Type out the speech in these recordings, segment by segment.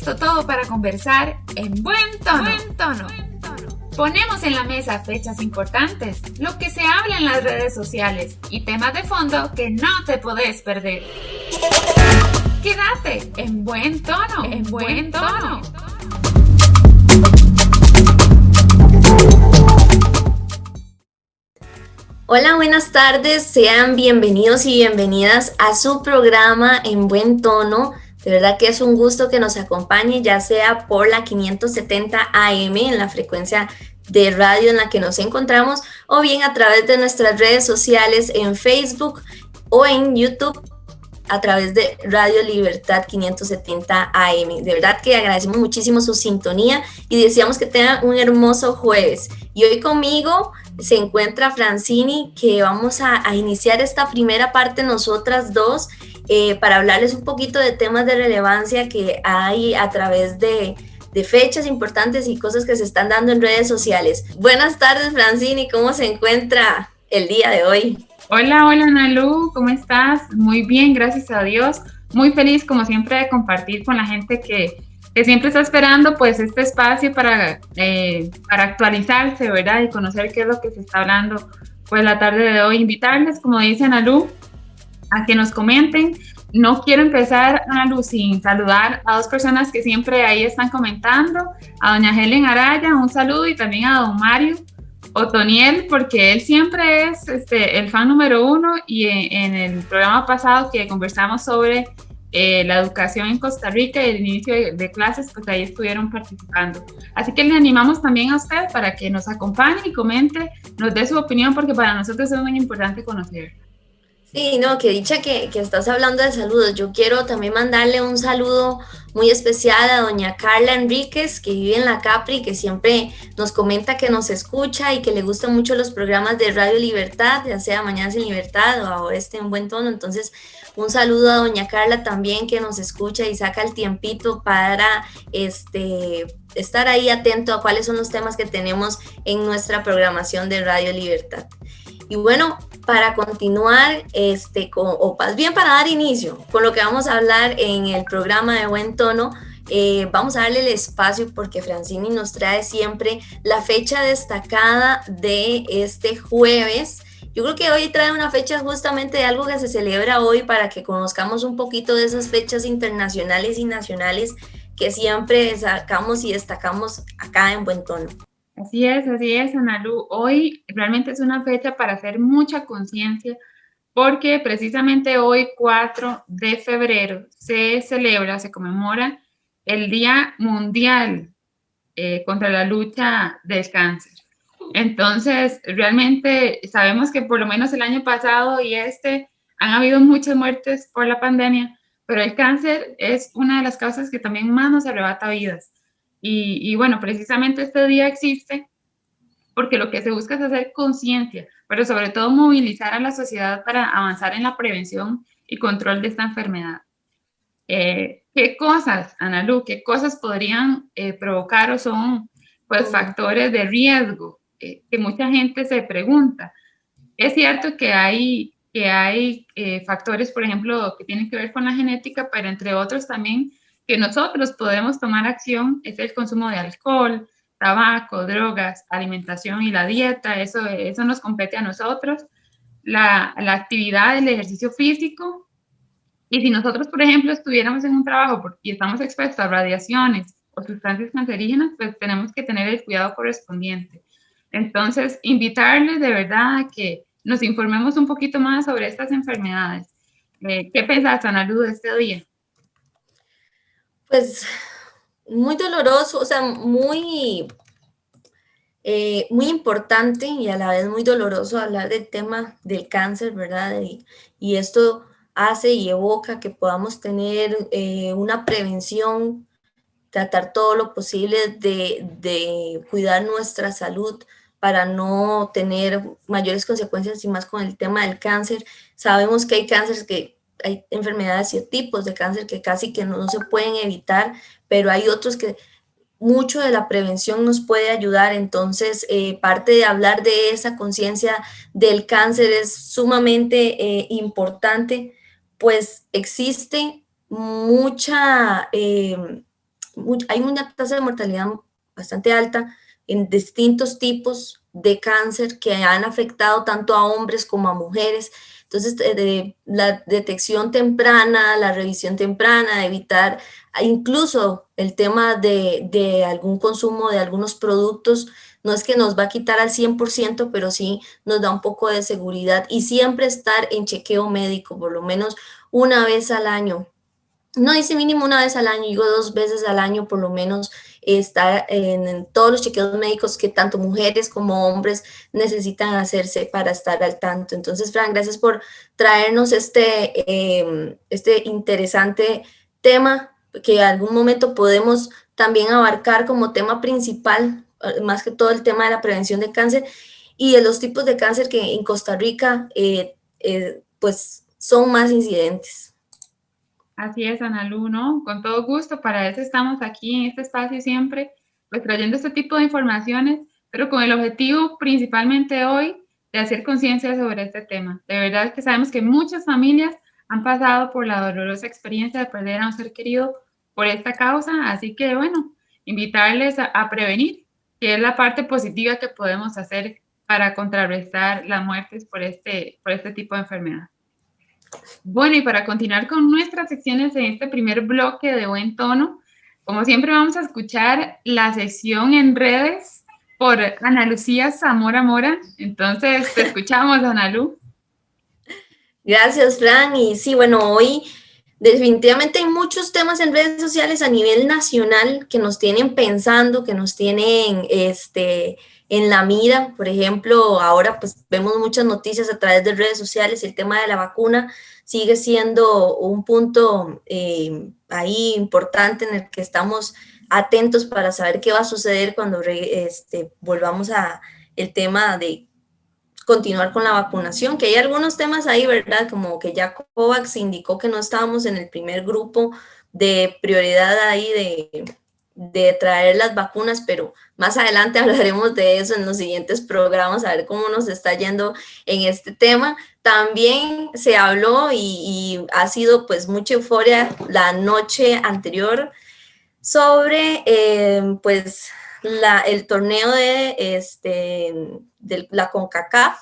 Listo todo para conversar en buen tono. Ponemos en la mesa fechas importantes, lo que se habla en las redes sociales y temas de fondo que no te podés perder. Quédate en buen tono. Hola, buenas tardes, sean bienvenidos y bienvenidas a su programa En Buen Tono. De verdad que es un gusto que nos acompañe, ya sea por la 570 AM en la frecuencia de radio en la que nos encontramos, o bien a través de nuestras redes sociales en Facebook o en YouTube a través de Radio Libertad 570 AM. De verdad que agradecemos muchísimo su sintonía y deseamos que tengan un hermoso jueves. Y hoy conmigo se encuentra Francini, que vamos a iniciar esta primera parte nosotras dos para hablarles un poquito de temas de relevancia que hay a través de fechas importantes y cosas que se están dando en redes sociales. Buenas tardes, Francini, ¿cómo se encuentra el día de hoy? Hola Nalu, ¿cómo estás? Muy bien, gracias a Dios. Muy feliz, como siempre, de compartir con la gente que siempre está esperando pues este espacio para actualizarse, ¿verdad? Y conocer qué es lo que se está hablando pues la tarde de hoy. Invitarles, como dice Nalu, a que nos comenten. No quiero empezar, Nalu, sin saludar a dos personas que siempre ahí están comentando. A doña Helen Araya, un saludo, y también a don Mario Otoniel, porque él siempre es el fan número uno, y en el programa pasado que conversamos sobre la educación en Costa Rica y el inicio de clases, pues ahí estuvieron participando. Así que le animamos también a usted para que nos acompañe y comente, nos dé su opinión, porque para nosotros es muy importante conocer. Sí, no, que dicha que estás hablando de saludos. Yo quiero también mandarle un saludo muy especial a doña Carla Enríquez, que vive en la Capri, que siempre nos comenta que nos escucha y que le gustan mucho los programas de Radio Libertad, ya sea Mañanas en Libertad o ahora En Buen Tono. Entonces, un saludo a doña Carla también, que nos escucha y saca el tiempito para estar ahí atento a cuáles son los temas que tenemos en nuestra programación de Radio Libertad. Y bueno, para continuar, o más bien para dar inicio con lo que vamos a hablar en el programa de Buen Tono, vamos a darle el espacio porque Francini nos trae siempre la fecha destacada de este jueves. Yo creo que hoy trae una fecha justamente de algo que se celebra hoy para que conozcamos un poquito de esas fechas internacionales y nacionales que siempre sacamos y destacamos acá en Buen Tono. Así es, Analu. Hoy realmente es una fecha para hacer mucha conciencia, porque precisamente hoy, 4 de febrero, se conmemora el Día Mundial contra la lucha del cáncer. Entonces, realmente sabemos que por lo menos el año pasado y han habido muchas muertes por la pandemia, pero el cáncer es una de las causas que también más nos arrebata vidas. Y bueno, precisamente este día existe porque lo que se busca es hacer conciencia, pero sobre todo movilizar a la sociedad para avanzar en la prevención y control de esta enfermedad. ¿Qué cosas, Analu, qué cosas podrían provocar o son pues factores de riesgo que mucha gente se pregunta? Es cierto que hay factores, por ejemplo, que tienen que ver con la genética, pero entre otros también que nosotros podemos tomar acción es el consumo de alcohol, tabaco, drogas, alimentación y la dieta. Eso nos compete a nosotros. La actividad, el ejercicio físico. Y si nosotros, por ejemplo, estuviéramos en un trabajo y estamos expuestos a radiaciones o sustancias cancerígenas, pues tenemos que tener el cuidado correspondiente. Entonces, invitarles de verdad a que nos informemos un poquito más sobre estas enfermedades. ¿Qué pensás, Analu, de este día? Pues muy doloroso, o sea, muy importante y a la vez muy doloroso hablar del tema del cáncer, ¿verdad? Y esto hace y evoca que podamos tener una prevención, tratar todo lo posible de cuidar nuestra salud para no tener mayores consecuencias y más con el tema del cáncer. Sabemos que hay enfermedades y tipos de cáncer que casi que no se pueden evitar, pero hay otros que mucho de la prevención nos puede ayudar. Entonces, parte de hablar de esa conciencia del cáncer es sumamente importante, pues existe mucha hay una tasa de mortalidad bastante alta en distintos tipos de cáncer que han afectado tanto a hombres como a mujeres. Entonces, la detección temprana, la revisión temprana, evitar incluso el tema de algún consumo de algunos productos, no es que nos va a quitar al 100%, pero sí nos da un poco de seguridad y siempre estar en chequeo médico, por lo menos una vez al año. No dice mínimo una vez al año, digo 2 veces al año por lo menos, estar en todos los chequeos médicos que tanto mujeres como hombres necesitan hacerse para estar al tanto. Entonces, Fran, gracias por traernos este interesante tema que en algún momento podemos también abarcar como tema principal, más que todo el tema de la prevención de cáncer y de los tipos de cáncer que en Costa Rica pues son más incidentes. Así es, Analu, ¿no? Con todo gusto, para eso estamos aquí en este espacio siempre, pues trayendo este tipo de informaciones, pero con el objetivo principalmente hoy de hacer conciencia sobre este tema. De verdad que sabemos que muchas familias han pasado por la dolorosa experiencia de perder a un ser querido por esta causa, así que bueno, invitarles a prevenir, que es la parte positiva que podemos hacer para contrarrestar las muertes por este tipo de enfermedad. Bueno, y para continuar con nuestras secciones en este primer bloque de buen tono, como siempre vamos a escuchar la sección en redes por Ana Lucía Zamora Mora. Entonces, te escuchamos, Ana Lu. Gracias, Fran. Y sí, bueno, hoy definitivamente hay muchos temas en redes sociales a nivel nacional que nos tienen pensando, que nos tienen en la mira. Por ejemplo, ahora pues vemos muchas noticias a través de redes sociales. El tema de la vacuna sigue siendo un punto ahí importante en el que estamos atentos para saber qué va a suceder cuando volvamos a el tema de continuar con la vacunación, que hay algunos temas ahí, ¿verdad? Como que ya COVAX indicó que no estábamos en el primer grupo de prioridad ahí de traer las vacunas, pero más adelante hablaremos de eso en los siguientes programas, a ver cómo nos está yendo en este tema. También se habló y ha sido pues mucha euforia la noche anterior sobre pues el torneo de la CONCACAF,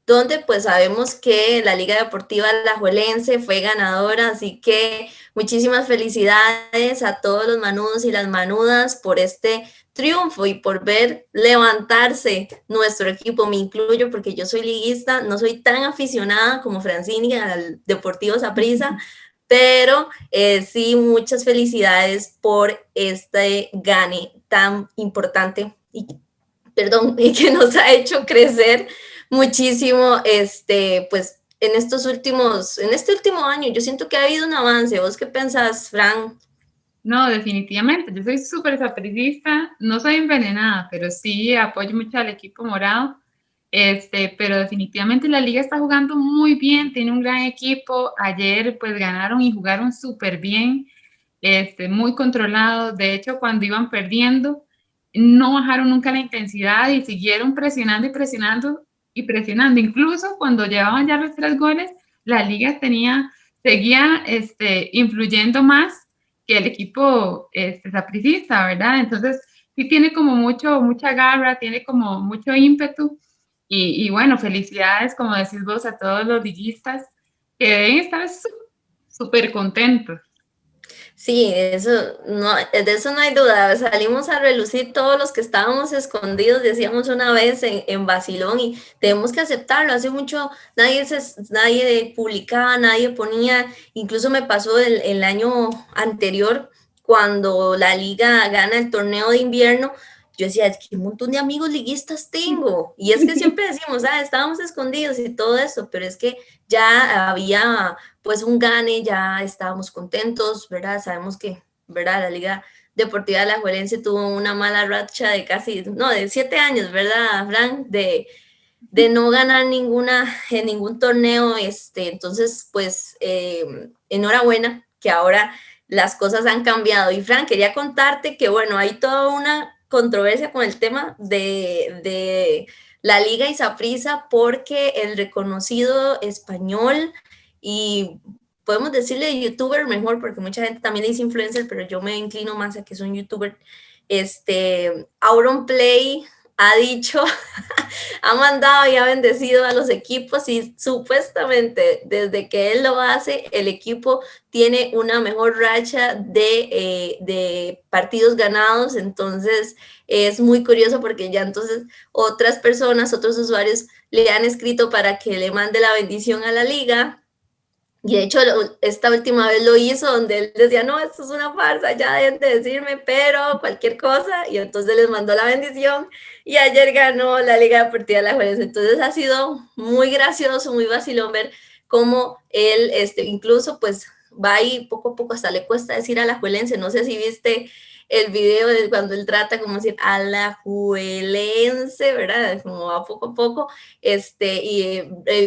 donde pues sabemos que la Liga Deportiva Alajuelense fue ganadora, así que muchísimas felicidades a todos los manudos y las manudas por este triunfo y por ver levantarse nuestro equipo. Me incluyo porque yo soy liguista, no soy tan aficionada como Francini al Deportivo Saprissa, pero sí, muchas felicidades por este gane tan importante y, perdón, y que nos ha hecho crecer muchísimo, pues en este último año. Yo siento que ha habido un avance. ¿Vos qué pensás, Fran? No, definitivamente. Yo soy súper sapricista, no soy envenenada, pero sí apoyo mucho al equipo morado. Pero definitivamente la liga está jugando muy bien, tiene un gran equipo. Ayer pues ganaron y jugaron súper bien, muy controlados. De hecho, cuando iban perdiendo, no bajaron nunca la intensidad y siguieron presionando y presionando y presionando. Incluso cuando llevaban ya los 3 goles, la liga seguía influyendo más que el equipo sapricista, ¿verdad? Entonces, sí tiene como mucha garra, tiene como mucho ímpetu. Y bueno, felicidades, como decís vos, a todos los liguistas que deben estar súper contentos. Sí, de eso no hay duda. Salimos a relucir todos los que estábamos escondidos, decíamos una vez en Basilón, y tenemos que aceptarlo. Hace mucho nadie publicaba, nadie ponía, incluso me pasó el año anterior, cuando la liga gana el torneo de invierno. Yo decía, es que un montón de amigos liguistas tengo. Y es que siempre decimos, estábamos escondidos y todo eso, pero es que ya había pues un gane, ya estábamos contentos, ¿verdad? Sabemos que, ¿verdad? La Liga Deportiva Alajuelense tuvo una mala racha de de 7 años, ¿verdad, Fran? De no ganar en ningún torneo, entonces, pues, enhorabuena, que ahora las cosas han cambiado. Y Fran, quería contarte que, bueno, hay toda una controversia con el tema de la Liga y Saprissa, porque el reconocido español y podemos decirle youtuber mejor, porque mucha gente también le dice influencer, pero yo me inclino más a que es un youtuber. Auronplay ha dicho, ha mandado y ha bendecido a los equipos y supuestamente desde que él lo hace, el equipo tiene una mejor racha de partidos ganados. Entonces es muy curioso porque ya entonces otras personas, otros usuarios le han escrito para que le mande la bendición a la liga. Y de hecho, esta última vez lo hizo, donde él decía, no, esto es una farsa, ya deben de decirme, pero cualquier cosa. Y entonces les mandó la bendición y ayer ganó la Liga Deportiva Alajuelense. Entonces ha sido muy gracioso, muy vacilón ver cómo él, incluso pues va ahí poco a poco, hasta le cuesta decir Alajuelense. No sé si viste el video de cuando él trata como decir Alajuelense, ¿verdad? Como va poco a poco,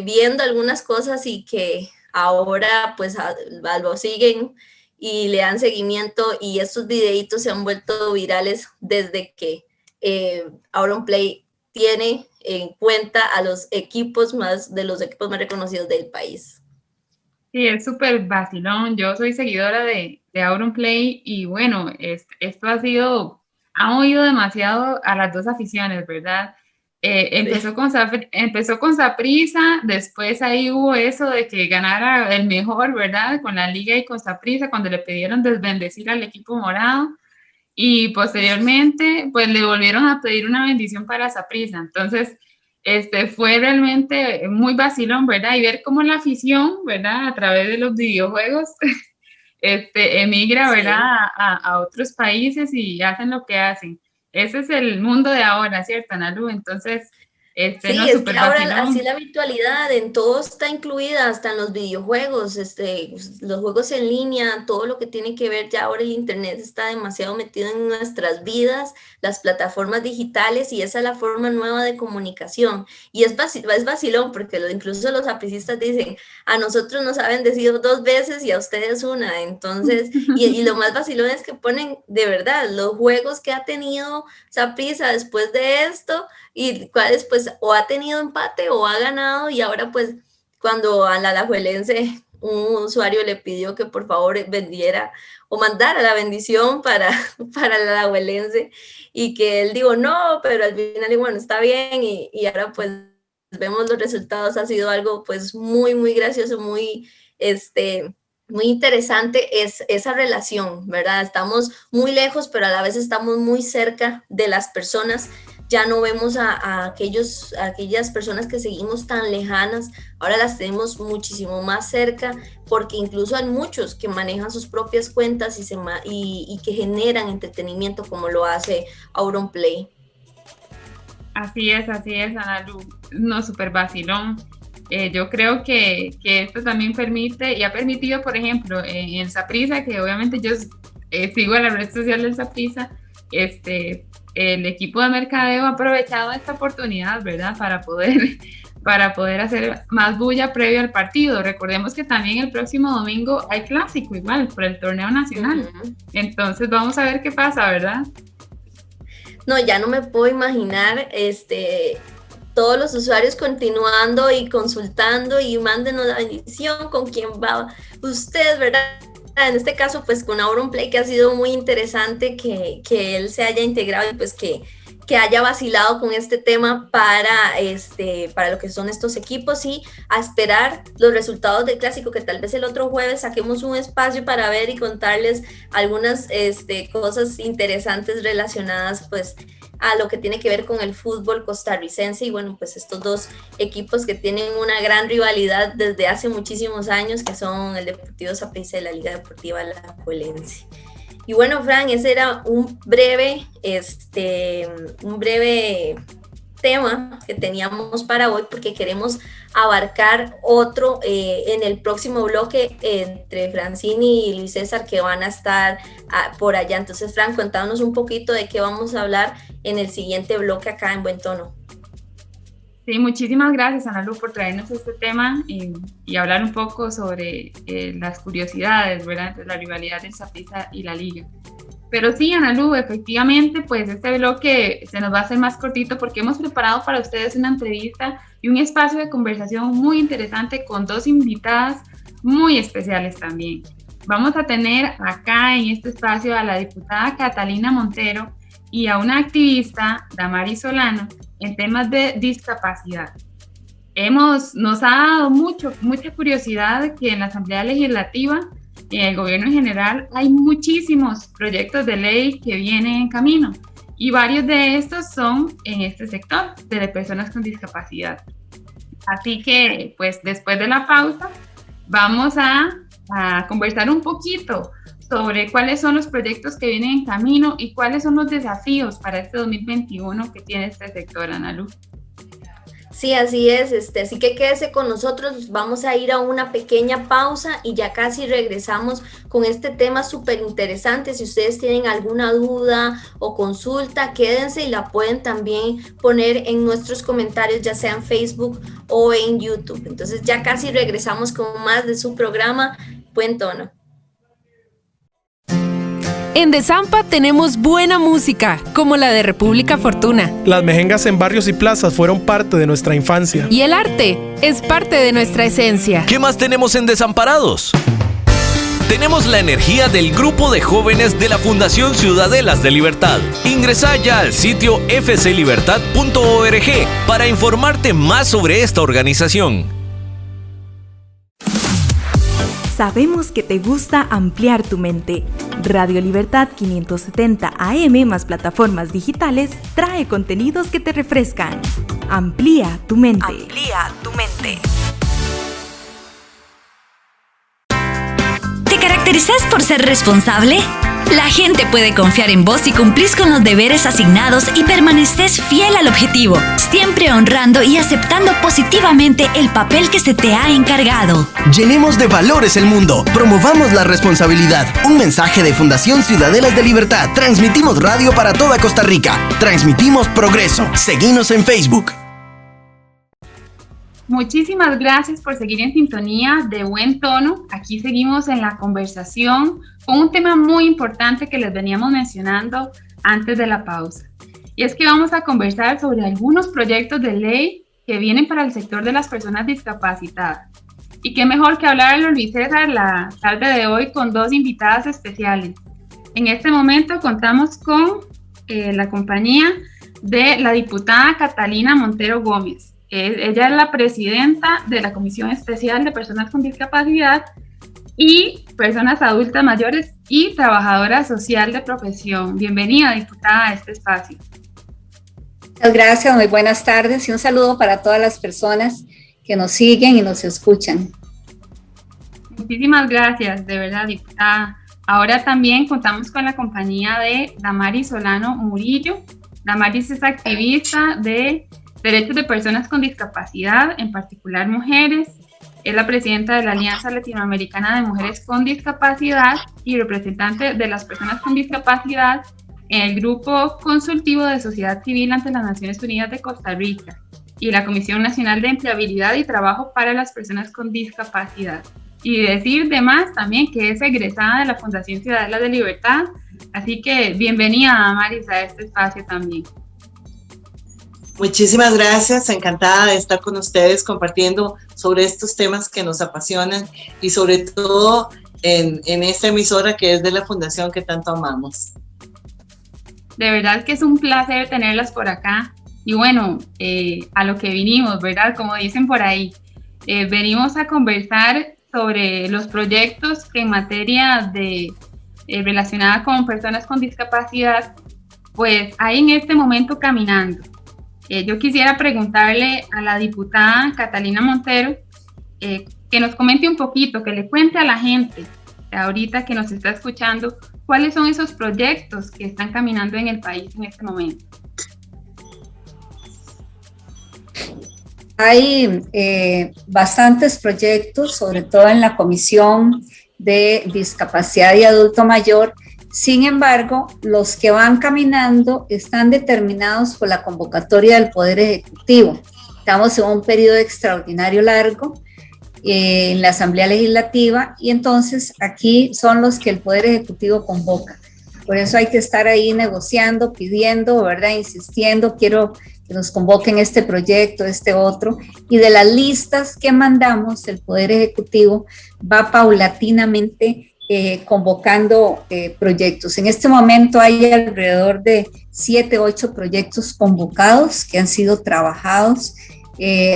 viendo algunas cosas y que ahora pues lo siguen y le dan seguimiento, y estos videitos se han vuelto virales desde que Auronplay tiene en cuenta a los equipos más reconocidos del país. Sí, es súper vacilón. Yo soy seguidora de Auronplay y bueno, esto ha movido demasiado a las dos aficiones, ¿verdad? Empezó con Saprissa, después ahí hubo eso de que ganara el mejor, ¿verdad? Con la liga y con Saprissa, cuando le pidieron desbendecir al equipo morado, y posteriormente pues le volvieron a pedir una bendición para Saprissa. Entonces fue realmente muy vacilón, ¿verdad? Y ver cómo la afición, ¿verdad? A través de los videojuegos emigra, ¿verdad? A otros países y hacen lo que hacen. Ese es el mundo de ahora, ¿cierto, Analu? Entonces, sí, no, es que ahora así la virtualidad en todo está incluida, hasta en los videojuegos, los juegos en línea, todo lo que tiene que ver ya ahora el internet está demasiado metido en nuestras vidas, las plataformas digitales, y esa es la forma nueva de comunicación. Y es vacilón porque incluso los sapricistas dicen, a nosotros nos ha bendecido 2 veces y a ustedes una. Entonces, y lo más vacilón es que ponen de verdad los juegos que ha tenido Saprissa después de esto, y cuáles pues o ha tenido empate o ha ganado. Y ahora pues cuando a la Alajuelense un usuario le pidió que por favor vendiera o mandara la bendición para la Alajuelense, y que él dijo no, pero al final bueno, está bien, y ahora pues vemos los resultados. Ha sido algo pues muy, muy gracioso, muy muy interesante es esa relación, ¿verdad? Estamos muy lejos, pero a la vez estamos muy cerca de las personas. Ya no vemos a aquellas personas que seguimos tan lejanas, ahora las tenemos muchísimo más cerca, porque incluso hay muchos que manejan sus propias cuentas y que generan entretenimiento, como lo hace Auronplay. Así es, Analu. No, súper vacilón. Yo creo que esto también permite y ha permitido, por ejemplo, en Saprissa, que obviamente yo sigo en la red social del Saprissa, el equipo de mercadeo ha aprovechado esta oportunidad, ¿verdad? Para poder hacer más bulla previo al partido. Recordemos que también el próximo domingo hay clásico igual por el torneo nacional. Entonces vamos a ver qué pasa, ¿verdad? No, ya no me puedo imaginar todos los usuarios continuando y consultando y mándenos la bendición con quién va usted, ¿verdad? En este caso, pues con Auronplay, que ha sido muy interesante que él se haya integrado y pues que haya vacilado con este tema para lo que son estos equipos, y a esperar los resultados del clásico, que tal vez el otro jueves saquemos un espacio para ver y contarles algunas cosas interesantes relacionadas pues a lo que tiene que ver con el fútbol costarricense. Y bueno, pues estos dos equipos que tienen una gran rivalidad desde hace muchísimos años, que son el Deportivo Saprissa y la Liga Deportiva Alajuelense. Y bueno, Fran, ese era un breve tema que teníamos para hoy, porque queremos abarcar otro en el próximo bloque entre Francini y Luis César, que van a estar por allá. Entonces, Fran, cuéntanos un poquito de qué vamos a hablar en el siguiente bloque acá en Buen Tono. Sí, muchísimas gracias, Analu, por traernos este tema y hablar un poco sobre las curiosidades, ¿verdad?, entre la rivalidad del Saprissa y la Liga. Pero sí, Analu, efectivamente, pues este bloque se nos va a hacer más cortito porque hemos preparado para ustedes una entrevista y un espacio de conversación muy interesante con dos invitadas muy especiales también. Vamos a tener acá en este espacio a la diputada Catalina Montero y a una activista, Damaris Solano, en temas de discapacidad. Nos ha dado mucha curiosidad que en la Asamblea Legislativa y en el gobierno en general hay muchísimos proyectos de ley que vienen en camino y varios de estos son en este sector de personas con discapacidad. Así que, pues, después de la pausa, vamos a conversar un poquito sobre cuáles son los proyectos que vienen en camino y cuáles son los desafíos para este 2021 que tiene este sector, Ana Lu. Sí, así es, así que quédese con nosotros, vamos a ir a una pequeña pausa y ya casi regresamos con este tema súper interesante. Si ustedes tienen alguna duda o consulta, quédense y la pueden también poner en nuestros comentarios, ya sea en Facebook o en YouTube. Entonces ya casi regresamos con más de su programa Buen Tono. En Desampa tenemos buena música, como la de República Fortuna. Las mejengas en barrios y plazas fueron parte de nuestra infancia. Y el arte es parte de nuestra esencia. ¿Qué más tenemos en Desamparados? Tenemos la energía del grupo de jóvenes de la Fundación Ciudadelas de Libertad. Ingresa ya al sitio fclibertad.org para informarte más sobre esta organización. Sabemos que te gusta ampliar tu mente. Radio Libertad 570 AM más plataformas digitales trae contenidos que te refrescan. Amplía tu mente. Amplía tu mente. ¿Te caracterizas por ser responsable? La gente puede confiar en vos si cumplís con los deberes asignados y permaneces fiel al objetivo, siempre honrando y aceptando positivamente el papel que se te ha encargado. Llenemos de valores el mundo, promovamos la responsabilidad. Un mensaje de Fundación Ciudadelas de Libertad. Transmitimos radio para toda Costa Rica. Transmitimos progreso. Seguinos en Facebook. Muchísimas gracias por seguir en sintonía de Buen Tono. Aquí seguimos en la conversación con un tema muy importante que les veníamos mencionando antes de la pausa. Y es que vamos a conversar sobre algunos proyectos de ley que vienen para el sector de las personas discapacitadas. Y qué mejor que hablarlo, Luis César, la tarde de hoy con dos invitadas especiales. En este momento contamos con la compañía de la diputada Catalina Montero Gómez. Ella es la presidenta de la Comisión Especial de Personas con Discapacidad y Personas Adultas Mayores y trabajadora social de profesión. Bienvenida, diputada, a este espacio. Muchas gracias, muy buenas tardes y un saludo para todas las personas que nos siguen y nos escuchan. Muchísimas gracias, de verdad, diputada. Ahora también contamos con la compañía de Damaris Solano Murillo. Damaris es activista de derechos de personas con discapacidad, en particular mujeres. Es la presidenta de la Alianza Latinoamericana de Mujeres con Discapacidad y representante de las personas con discapacidad en el Grupo Consultivo de Sociedad Civil ante las Naciones Unidas de Costa Rica y la Comisión Nacional de Empleabilidad y Trabajo para las Personas con Discapacidad. Y decir de más también que es egresada de la Fundación Ciudadelas de Libertad, así que bienvenida, Damaris, a este espacio también. Muchísimas gracias, encantada de estar con ustedes compartiendo sobre estos temas que nos apasionan y sobre todo en esta emisora que es de la fundación que tanto amamos. De verdad que es un placer tenerlas por acá y bueno, a lo que vinimos, ¿verdad? Como dicen por ahí, venimos a conversar sobre los proyectos que en materia de relacionada con personas con discapacidad, pues hay en este momento caminando. Yo quisiera preguntarle a la diputada Catalina Montero que nos comente un poquito, que le cuente a la gente ahorita que nos está escuchando, cuáles son esos proyectos que están caminando en el país en este momento. Hay bastantes proyectos, sobre todo en la Comisión de Discapacidad y Adulto Mayor. Sin embargo, los que van caminando están determinados por la convocatoria del Poder Ejecutivo. Estamos en un periodo extraordinario largo en la Asamblea Legislativa y entonces aquí son los que el Poder Ejecutivo convoca. Por eso hay que estar ahí negociando, pidiendo, ¿verdad? Insistiendo. Quiero que nos convoquen este proyecto, este otro, y de las listas que mandamos, el Poder Ejecutivo va paulatinamente convocando proyectos. En este momento hay alrededor de 7, 8 proyectos convocados que han sido trabajados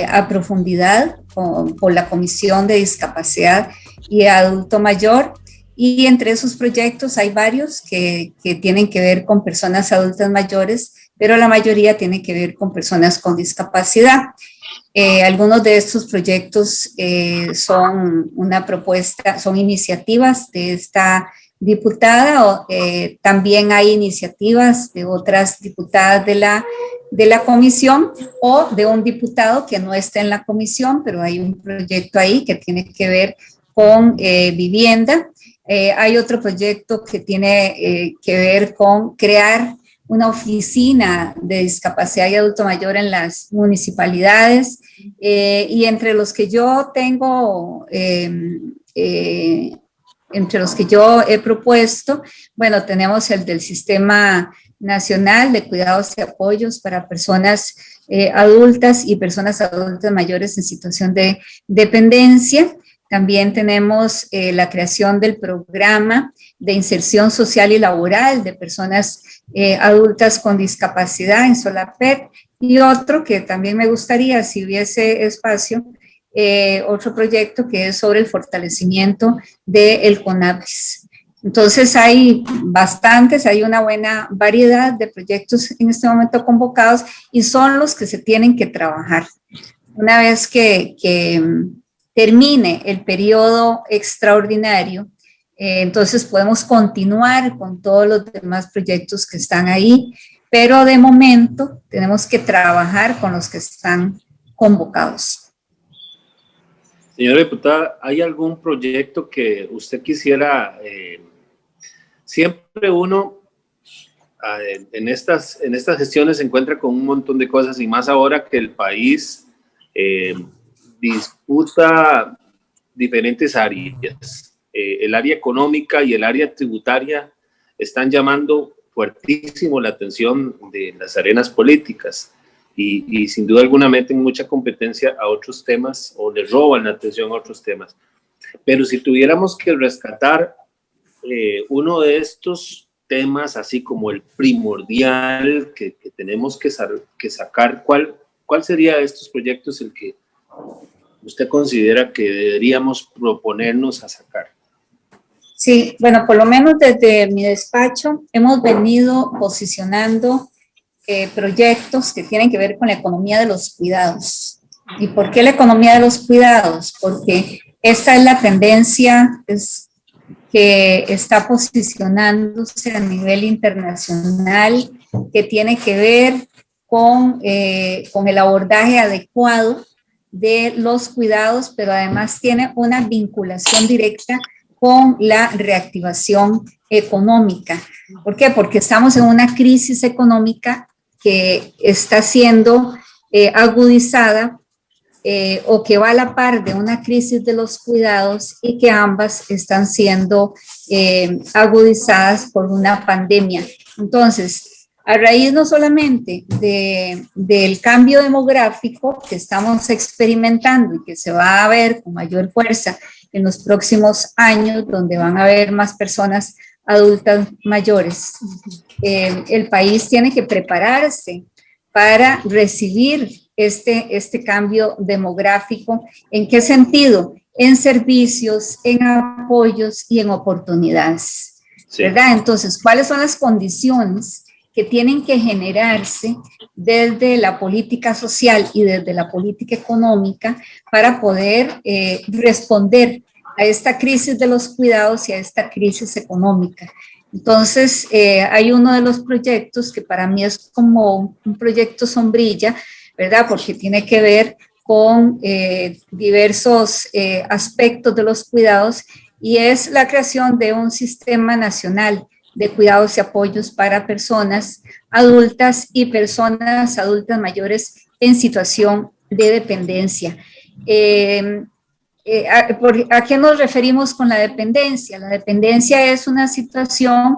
a profundidad por la Comisión de Discapacidad y Adulto Mayor, y entre esos proyectos hay varios que tienen que ver con personas adultas mayores, pero la mayoría tiene que ver con personas con discapacidad. Algunos de estos proyectos son una propuesta, son iniciativas de esta diputada, también hay iniciativas de otras diputadas de la comisión o de un diputado que no está en la comisión, pero hay un proyecto ahí que tiene que ver con vivienda. Hay otro proyecto que tiene que ver con crear una oficina de discapacidad y adulto mayor en las municipalidades, y entre los que yo tengo, entre los que yo he propuesto, bueno, tenemos el del Sistema Nacional de Cuidados y Apoyos para Personas Adultas y Personas Adultas Mayores en situación de dependencia. También tenemos la creación del programa de inserción social y laboral de personas adultas con discapacidad en Solapet, y otro que también me gustaría, si hubiese espacio, otro proyecto que es sobre el fortalecimiento del CONAPIS. Entonces hay bastantes, hay una buena variedad de proyectos en este momento convocados y son los que se tienen que trabajar. Una vez que termine el periodo extraordinario, entonces podemos continuar con todos los demás proyectos que están ahí, pero de momento tenemos que trabajar con los que están convocados. Señora diputada, ¿hay algún proyecto que usted quisiera? Siempre uno en estas gestiones se encuentra con un montón de cosas, y más ahora que el país disputa diferentes áreas. El área económica y el área tributaria están llamando fuertísimo la atención de las arenas políticas, y sin duda alguna meten mucha competencia a otros temas o le roban la atención a otros temas. Pero si tuviéramos que rescatar uno de estos temas, así como el primordial que tenemos que sacar, ¿cuál sería de estos proyectos el que usted considera que deberíamos proponernos a sacar? Sí, bueno, por lo menos desde mi despacho hemos venido posicionando proyectos que tienen que ver con la economía de los cuidados. ¿Y por qué la economía de los cuidados? Porque esta es la tendencia que está posicionándose a nivel internacional, que tiene que ver con el abordaje adecuado de los cuidados, pero además tiene una vinculación directa con la reactivación económica. ¿Por qué? Porque estamos en una crisis económica que está siendo agudizada o que va a la par de una crisis de los cuidados, y que ambas están siendo agudizadas por una pandemia. Entonces, a raíz no solamente del cambio demográfico que estamos experimentando y que se va a ver con mayor fuerza en los próximos años, donde van a haber más personas adultas mayores, el país tiene que prepararse para recibir este cambio demográfico. ¿En qué sentido? En servicios, en apoyos y en oportunidades, sí, ¿verdad? Entonces, ¿cuáles son las condiciones que tienen que generarse desde la política social y desde la política económica para poder responder a esta crisis de los cuidados y a esta crisis económica? Entonces, hay uno de los proyectos que para mí es como un proyecto sombrilla, ¿verdad? Porque tiene que ver con diversos aspectos de los cuidados, y es la creación de un sistema nacional de cuidados y apoyos para personas adultas y personas adultas mayores en situación de dependencia. ¿A qué nos referimos con la dependencia? La dependencia es una situación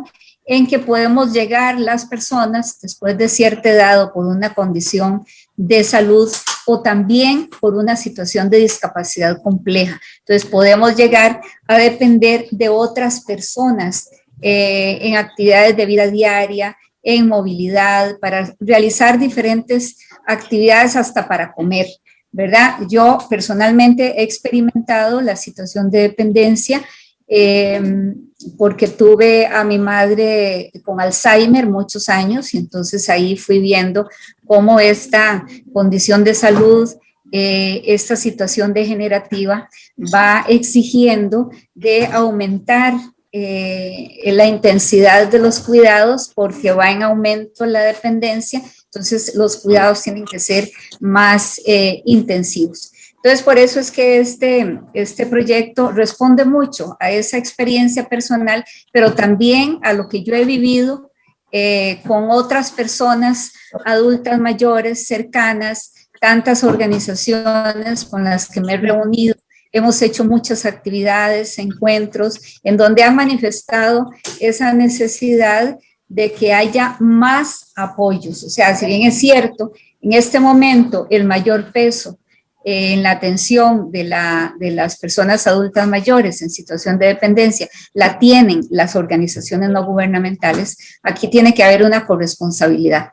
en que podemos llegar las personas después de cierta edad o por una condición de salud o también por una situación de discapacidad compleja. Entonces podemos llegar a depender de otras personas en actividades de vida diaria, en movilidad, para realizar diferentes actividades hasta para comer, ¿verdad? Yo personalmente he experimentado la situación de dependencia porque tuve a mi madre con Alzheimer muchos años y entonces ahí fui viendo cómo esta condición de salud, esta situación degenerativa va exigiendo de aumentar la intensidad de los cuidados porque va en aumento la dependencia, entonces los cuidados tienen que ser más intensivos. Entonces, por eso es que este proyecto responde mucho a esa experiencia personal, pero también a lo que yo he vivido con otras personas adultas mayores, cercanas, tantas organizaciones con las que me he reunido. Hemos hecho muchas actividades, encuentros, en donde han manifestado esa necesidad de que haya más apoyos. O sea, si bien es cierto, en este momento el mayor peso en la atención de las personas adultas mayores en situación de dependencia la tienen las organizaciones no gubernamentales, aquí tiene que haber una corresponsabilidad.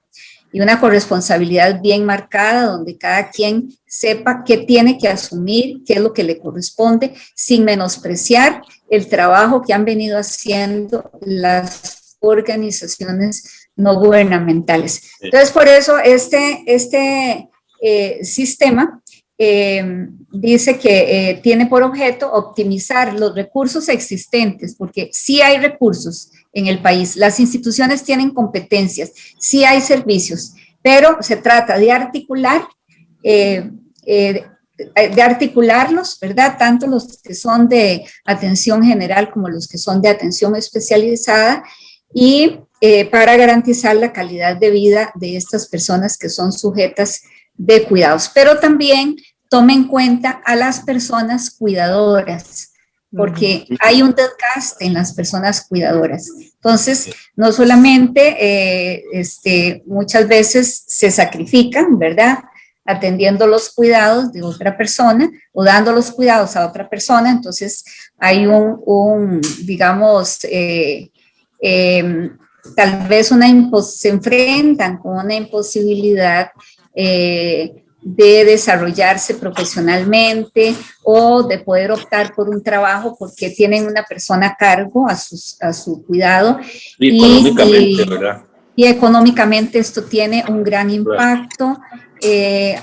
Y una corresponsabilidad bien marcada donde cada quien sepa qué tiene que asumir, qué es lo que le corresponde, sin menospreciar el trabajo que han venido haciendo las organizaciones no gubernamentales. Entonces, por eso este sistema dice que tiene por objeto optimizar los recursos existentes, porque sí hay recursos en el país, las instituciones tienen competencias, sí hay servicios, pero se trata de articularlos, ¿verdad? Tanto los que son de atención general como los que son de atención especializada y para garantizar la calidad de vida de estas personas que son sujetas de cuidados, pero también tome en cuenta a las personas cuidadoras, porque hay un desgaste en las personas cuidadoras. Entonces, no solamente muchas veces se sacrifican, ¿verdad?, atendiendo los cuidados de otra persona o dando los cuidados a otra persona, entonces hay digamos, tal vez se enfrentan con una imposibilidad de desarrollarse profesionalmente o de poder optar por un trabajo porque tienen una persona a cargo, a su cuidado. Y económicamente, ¿verdad? Y económicamente esto tiene un gran impacto.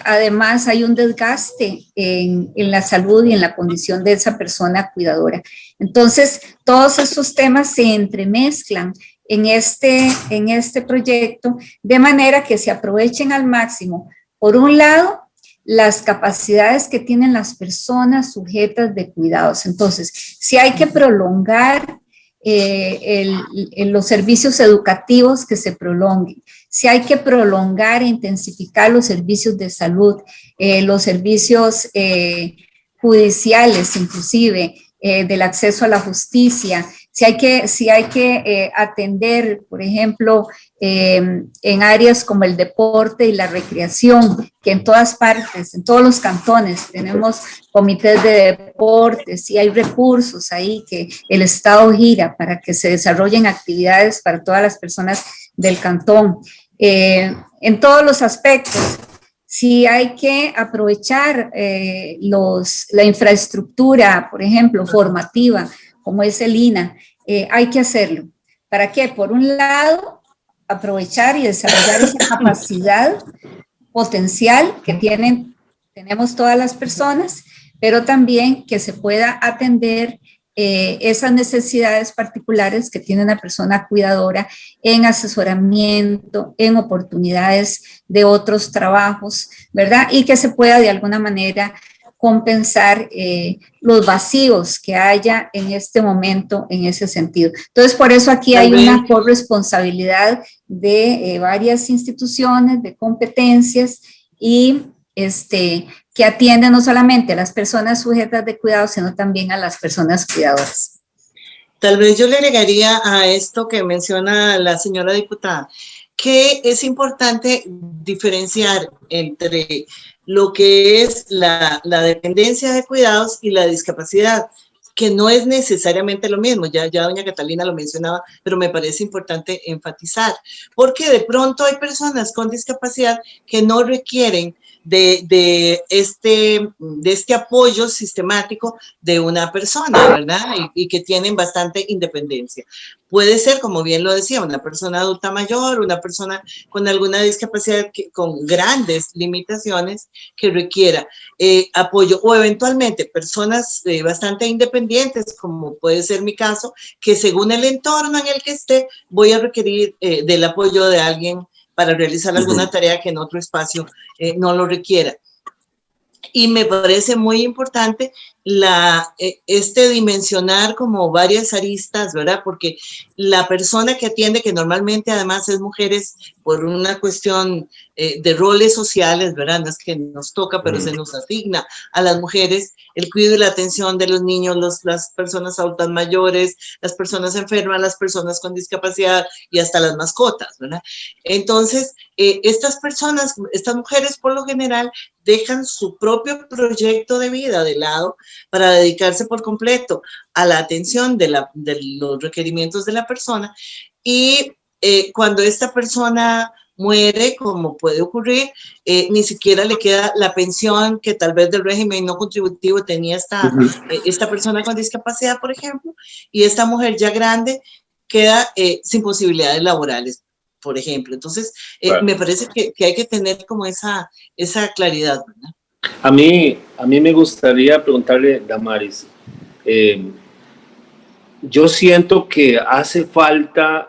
Además, hay un desgaste en la salud y en la condición de esa persona cuidadora. Entonces, todos esos temas se entremezclan en este proyecto de manera que se aprovechen al máximo, por un lado, las capacidades que tienen las personas sujetas de cuidados. Entonces, si hay que prolongar los servicios educativos, que se prolonguen. Si hay que prolongar e intensificar los servicios de salud, los servicios judiciales, inclusive, del acceso a la justicia, si hay que atender, por ejemplo, en áreas como el deporte y la recreación, que en todas partes, en todos los cantones tenemos comités de deportes y hay recursos ahí que el Estado gira para que se desarrollen actividades para todas las personas del cantón. En todos los aspectos, si hay que aprovechar la infraestructura, por ejemplo, formativa, como es el INA, hay que hacerlo. ¿Para qué? Por un lado, aprovechar y desarrollar esa capacidad potencial que tenemos todas las personas, pero también que se pueda atender esas necesidades particulares que tiene una persona cuidadora en asesoramiento, en oportunidades de otros trabajos, ¿verdad? Y que se pueda de alguna manera compensar los vacíos que haya en este momento en ese sentido. Entonces, por eso aquí hay una corresponsabilidad de varias instituciones, de competencias y que atienden no solamente a las personas sujetas de cuidado, sino también a las personas cuidadoras. Tal vez yo le agregaría a esto que menciona la señora diputada, que es importante diferenciar entre lo que es la dependencia de cuidados y la discapacidad, que no es necesariamente lo mismo, ya doña Catalina lo mencionaba, pero me parece importante enfatizar, porque de pronto hay personas con discapacidad que no requieren de este apoyo sistemático de una persona, ¿verdad? Y que tienen bastante independencia. Puede ser, como bien lo decía, una persona adulta mayor, una persona con alguna discapacidad con grandes limitaciones que requiera apoyo, o eventualmente personas bastante independientes, como puede ser mi caso, que según el entorno en el que esté, voy a requerir del apoyo de alguien para realizar alguna tarea que en otro espacio no lo requiera. Y me parece muy importante dimensionar como varias aristas, ¿verdad? Porque la persona que atiende, que normalmente además es mujeres por una cuestión de roles sociales, ¿verdad? No es que nos toca, pero se nos asigna a las mujeres el cuidado y la atención de los niños, las personas adultas mayores, las personas enfermas, las personas con discapacidad y hasta las mascotas, ¿verdad? Entonces, estas personas, estas mujeres por lo general dejan su propio proyecto de vida de lado para dedicarse por completo a la atención de los requerimientos de la persona, y cuando esta persona muere, como puede ocurrir, ni siquiera le queda la pensión que tal vez del régimen no contributivo tenía esta persona con discapacidad, por ejemplo, y esta mujer ya grande queda sin posibilidades laborales, por ejemplo. Entonces, claro, me parece que hay que tener como esa claridad, ¿verdad? A mí me gustaría preguntarle, Damaris, yo siento que hace falta,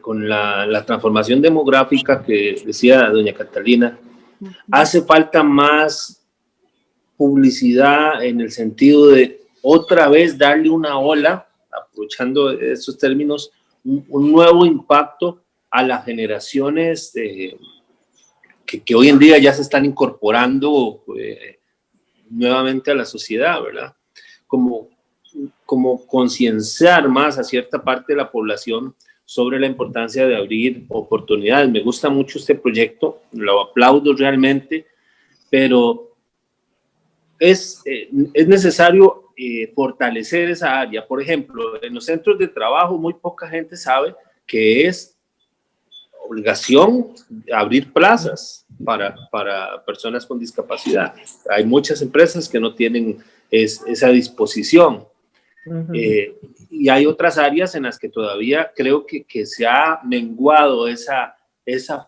con la transformación demográfica que decía doña Catalina, hace falta más publicidad en el sentido de otra vez darle una ola, aprovechando estos términos, un nuevo impacto a las generaciones que hoy en día ya se están incorporando nuevamente a la sociedad, ¿verdad? Como concienciar más a cierta parte de la población sobre la importancia de abrir oportunidades. Me gusta mucho este proyecto, lo aplaudo realmente, pero es necesario fortalecer esa área. Por ejemplo, en los centros de trabajo muy poca gente sabe que es obligación abrir plazas para personas con discapacidad. Hay muchas empresas que no tienen esa disposición. Y hay otras áreas en las que todavía creo que se ha menguado esa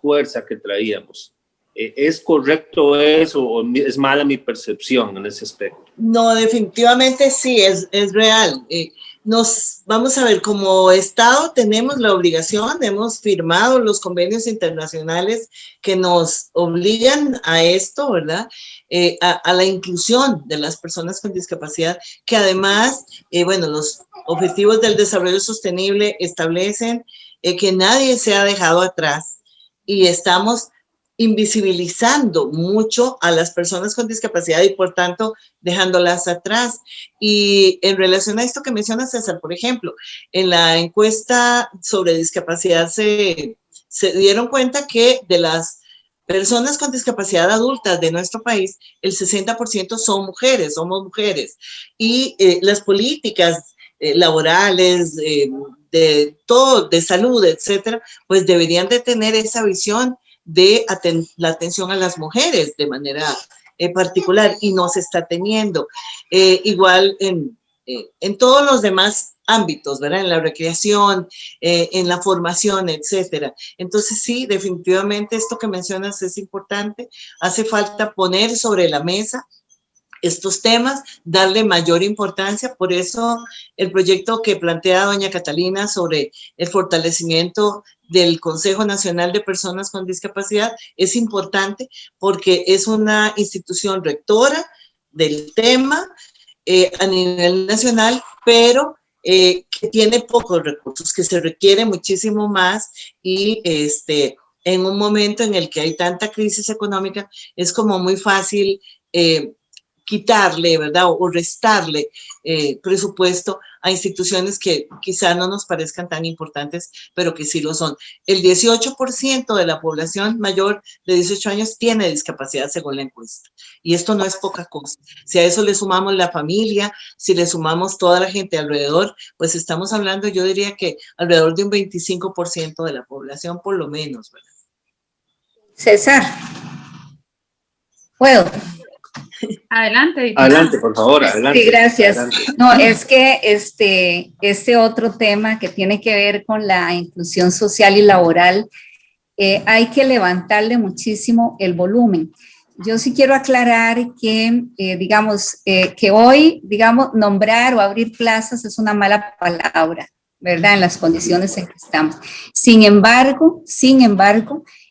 fuerza que traíamos. ¿Es correcto eso o es mala mi percepción en ese aspecto? No, definitivamente sí, es real. Vamos a ver, como Estado tenemos la obligación, hemos firmado los convenios internacionales que nos obligan a esto, ¿verdad? A la inclusión de las personas con discapacidad, que además, bueno, los objetivos del desarrollo sostenible establecen que nadie sea dejado atrás, y estamos invisibilizando mucho a las personas con discapacidad y por tanto dejándolas atrás. Y en relación a esto que menciona César, por ejemplo, en la encuesta sobre discapacidad se dieron cuenta que de las personas con discapacidad adultas de nuestro país, el 60% son mujeres, somos mujeres, y las políticas laborales, de todo, de salud, etcétera, pues deberían de tener esa visión de la atención a las mujeres de manera particular, y no se está teniendo. Igual en todos los demás ámbitos, ¿verdad? En la recreación, en la formación, etcétera. Entonces sí, definitivamente esto que mencionas es importante. Hace falta poner sobre la mesa estos temas, darle mayor importancia. Por eso el proyecto que plantea doña Catalina sobre el fortalecimiento del Consejo Nacional de Personas con Discapacidad es importante, porque es una institución rectora del tema a nivel nacional, pero que tiene pocos recursos, que se requiere muchísimo más, y en un momento en el que hay tanta crisis económica es como muy fácil quitarle, ¿verdad? O restarle presupuesto a instituciones que quizá no nos parezcan tan importantes, pero que sí lo son. El 18% de la población mayor de 18 años tiene discapacidad según la encuesta. Y esto no es poca cosa. Si a eso le sumamos la familia, si le sumamos toda la gente alrededor, pues estamos hablando, yo diría que alrededor de un 25% de la población, por lo menos, ¿verdad? César, ¿puedo? Adelante. Adelante, por favor, adelante. Sí, gracias. Adelante. No, es que este otro tema que tiene que ver con la inclusión social y laboral, hay que levantarle muchísimo el volumen. Yo sí quiero aclarar que, que hoy, nombrar o abrir plazas es una mala palabra, ¿verdad? En las condiciones en que estamos. Sin embargo,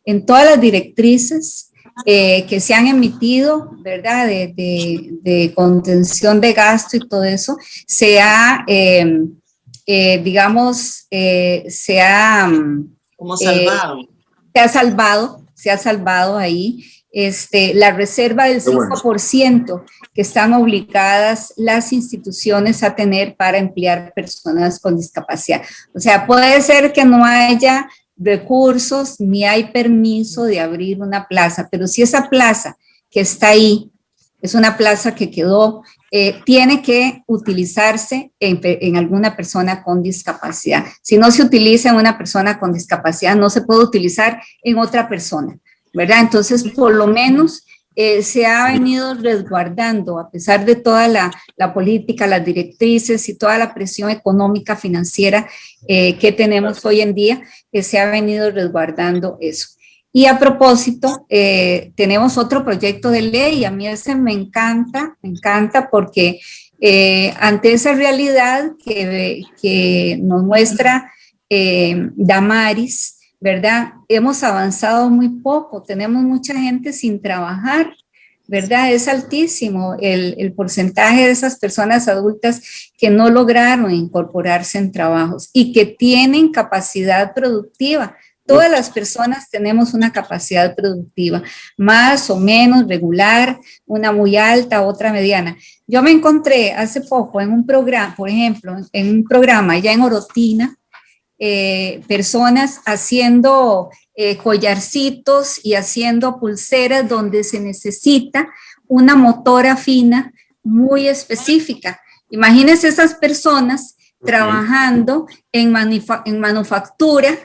en todas las directrices que se han emitido, ¿verdad? De contención de gasto y todo eso, se ha salvado ahí. La reserva del 5% que están obligadas las instituciones a tener para emplear personas con discapacidad. O sea, puede ser que no haya recursos ni hay permiso de abrir una plaza, pero si esa plaza que está ahí es una plaza que quedó, tiene que utilizarse en alguna persona con discapacidad. Si no se utiliza en una persona con discapacidad, no se puede utilizar en otra persona, ¿verdad? Entonces, por lo menos se ha venido resguardando, a pesar de toda la política, las directrices y toda la presión económica, financiera que tenemos hoy en día, se ha venido resguardando eso. Y a propósito, tenemos otro proyecto de ley, y a mí ese me encanta porque ante esa realidad que nos muestra Damaris, ¿verdad? Hemos avanzado muy poco, tenemos mucha gente sin trabajar, ¿verdad? Es altísimo el porcentaje de esas personas adultas que no lograron incorporarse en trabajos y que tienen capacidad productiva. Todas las personas tenemos una capacidad productiva, más o menos regular, una muy alta, otra mediana. Yo me encontré hace poco en un programa, por ejemplo, en un programa allá en Orotina, personas haciendo collarcitos y haciendo pulseras donde se necesita una motora fina muy específica. Imagínense esas personas trabajando en manufactura,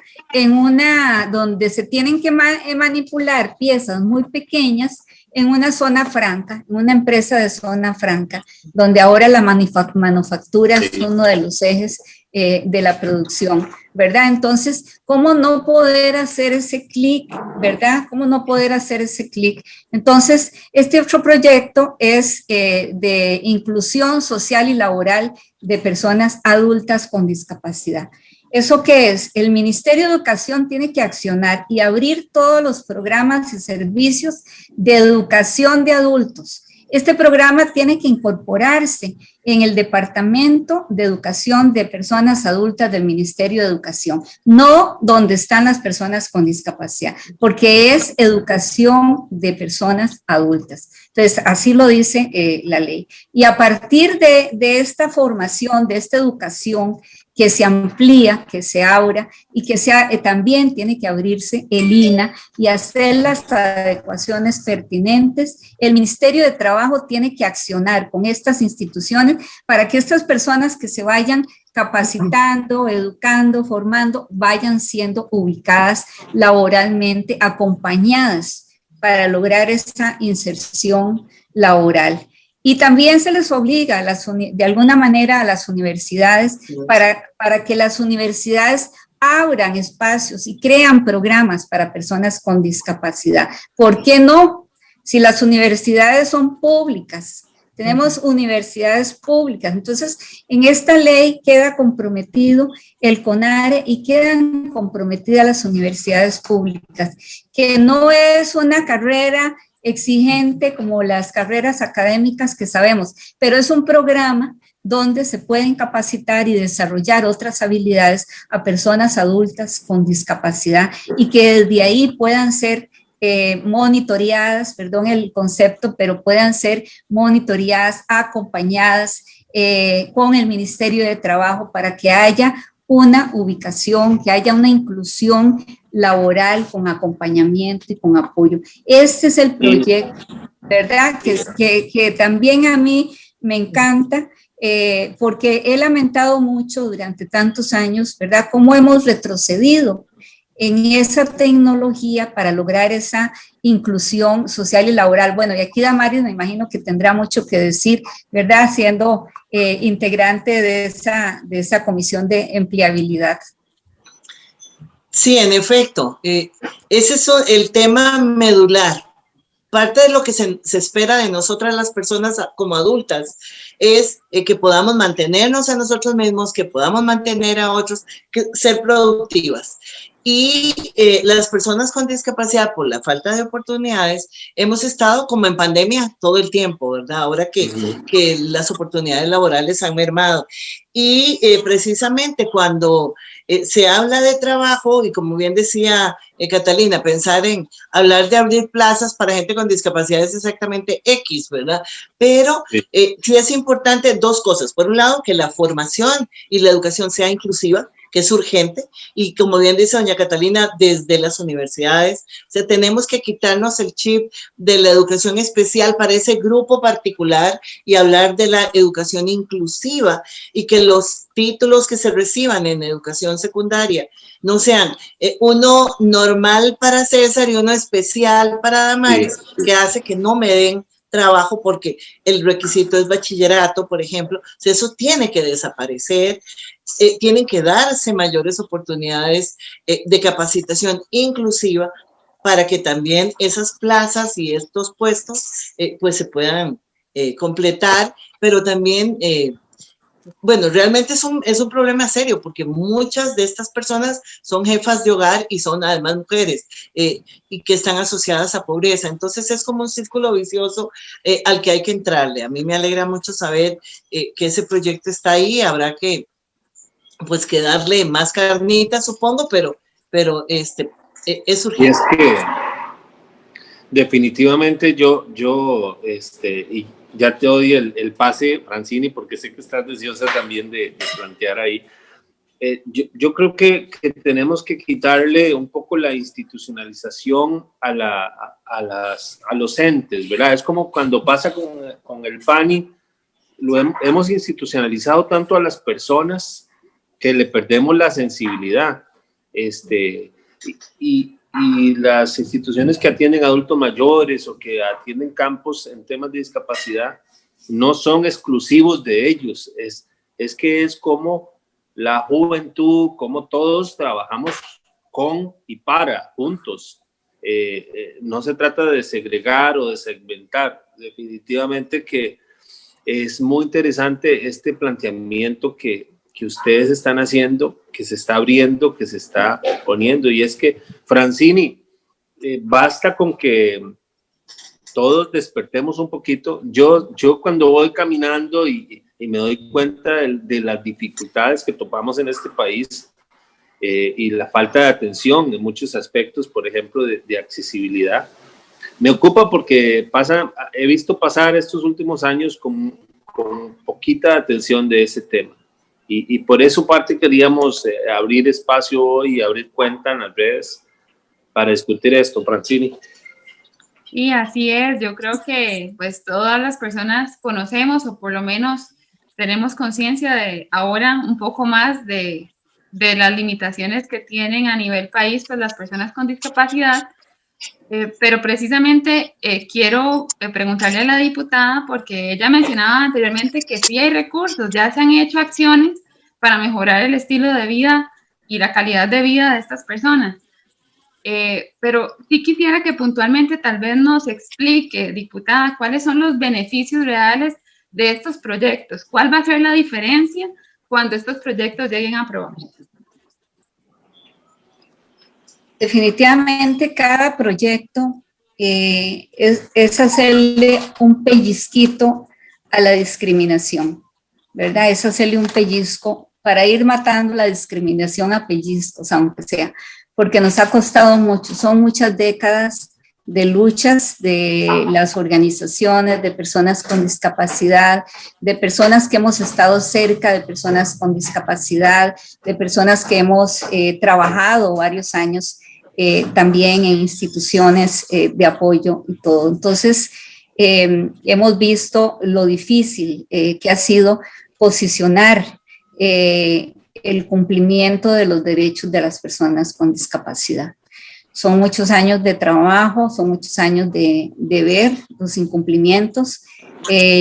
donde se tienen que manipular piezas muy pequeñas en una zona franca, en una empresa de zona franca, donde ahora la manufactura es uno de los ejes de la producción, ¿verdad? Entonces, ¿cómo no poder hacer ese clic, verdad? ¿Cómo no poder hacer ese clic? Entonces, este otro proyecto es de inclusión social y laboral de personas adultas con discapacidad. ¿Eso qué es? El Ministerio de Educación tiene que accionar y abrir todos los programas y servicios de educación de adultos. Este programa tiene que incorporarse en el Departamento de Educación de Personas Adultas del Ministerio de Educación, no donde están las personas con discapacidad, porque es educación de personas adultas. Entonces, así lo dice la ley. Y a partir de esta formación, de esta educación, que se amplía, que se abra y que también tiene que abrirse el INA y hacer las adecuaciones pertinentes. El Ministerio de Trabajo tiene que accionar con estas instituciones para que estas personas que se vayan capacitando, educando, formando, vayan siendo ubicadas laboralmente, acompañadas para lograr esta inserción laboral. Y también se les obliga de alguna manera a las universidades para que las universidades abran espacios y crean programas para personas con discapacidad. ¿Por qué no? Si las universidades son públicas, tenemos universidades públicas, entonces en esta ley queda comprometido el CONARE y quedan comprometidas las universidades públicas, que no es una carrera exigente como las carreras académicas que sabemos, pero es un programa donde se pueden capacitar y desarrollar otras habilidades a personas adultas con discapacidad y que desde ahí puedan ser monitoreadas, perdón el concepto, pero puedan ser monitoreadas, acompañadas con el Ministerio de Trabajo para que haya una ubicación, que haya una inclusión laboral con acompañamiento y con apoyo. Este es el proyecto, ¿verdad? Que también a mí me encanta, porque he lamentado mucho durante tantos años, ¿verdad? Cómo hemos retrocedido en esa tecnología para lograr esa inclusión social y laboral. Bueno, y aquí Damaris me imagino que tendrá mucho que decir, ¿verdad? Siendo integrante de esa comisión de empleabilidad. Sí, en efecto, ese es el tema medular. Parte de lo que se espera de nosotras las personas como adultas es que podamos mantenernos a nosotros mismos, que podamos mantener a otros, ser productivas. Y las personas con discapacidad, por la falta de oportunidades, hemos estado como en pandemia todo el tiempo, ¿verdad? Ahora que las oportunidades laborales han mermado. Y precisamente cuando se habla de trabajo, y como bien decía Catalina, pensar en hablar de abrir plazas para gente con discapacidad es exactamente X, ¿verdad? Pero sí es importante dos cosas. Por un lado, que la formación y la educación sea inclusiva, que es urgente, y como bien dice doña Catalina, desde las universidades, o sea, tenemos que quitarnos el chip de la educación especial para ese grupo particular y hablar de la educación inclusiva, y que los títulos que se reciban en educación secundaria no sean uno normal para César y uno especial para Damaris, que hace que no me den trabajo porque el requisito es bachillerato, por ejemplo. O sea, eso tiene que desaparecer. Tienen que darse mayores oportunidades de capacitación inclusiva para que también esas plazas y estos puestos pues se puedan completar, pero también bueno, realmente es un problema serio porque muchas de estas personas son jefas de hogar y son además mujeres y que están asociadas a pobreza. Entonces es como un círculo vicioso al que hay que entrarle. A mí me alegra mucho saber que ese proyecto está ahí. Habrá que pues que darle más carnita, supongo, pero es urgente. Y es que definitivamente yo y ya te doy el pase, Francini, porque sé que estás deseosa también de plantear ahí. Yo creo que tenemos que quitarle un poco la institucionalización a los entes, ¿verdad? Es como cuando pasa con el PANI, hemos institucionalizado tanto a las personas que le perdemos la sensibilidad. Y las instituciones que atienden adultos mayores o que atienden campos en temas de discapacidad no son exclusivos de ellos. Es que es como la juventud, como todos trabajamos con y para, juntos. No se trata de segregar o de segmentar. Definitivamente que es muy interesante este planteamiento que ustedes están haciendo, que se está abriendo, que se está poniendo. Y es que, Francini, basta con que todos despertemos un poquito. Yo cuando voy caminando y me doy cuenta de las dificultades que topamos en este país y la falta de atención en muchos aspectos, por ejemplo, de accesibilidad, me ocupa porque he visto pasar estos últimos años con poquita atención de ese tema. Y por eso parte queríamos abrir espacio hoy y abrir cuenta en las redes para discutir esto, Francini. Y así es, yo creo que pues todas las personas conocemos o por lo menos tenemos conciencia de ahora un poco más de las limitaciones que tienen a nivel país pues las personas con discapacidad, pero precisamente quiero preguntarle a la diputada porque ella mencionaba anteriormente que sí hay recursos, ya se han hecho acciones para mejorar el estilo de vida y la calidad de vida de estas personas. Pero sí quisiera que puntualmente tal vez nos explique, diputada, cuáles son los beneficios reales de estos proyectos. ¿Cuál va a ser la diferencia cuando estos proyectos lleguen a aprobarse? Definitivamente cada proyecto es hacerle un pellizquito a la discriminación, ¿verdad? Es hacerle un pellizco para ir matando la discriminación a pellizcos, aunque sea, porque nos ha costado mucho, son muchas décadas de luchas de las organizaciones, de personas con discapacidad, de personas que hemos estado cerca de personas con discapacidad, de personas que hemos trabajado varios años también en instituciones de apoyo y todo. Entonces, hemos visto lo difícil que ha sido posicionar el cumplimiento de los derechos de las personas con discapacidad. Son muchos años de trabajo, son muchos años de ver los incumplimientos.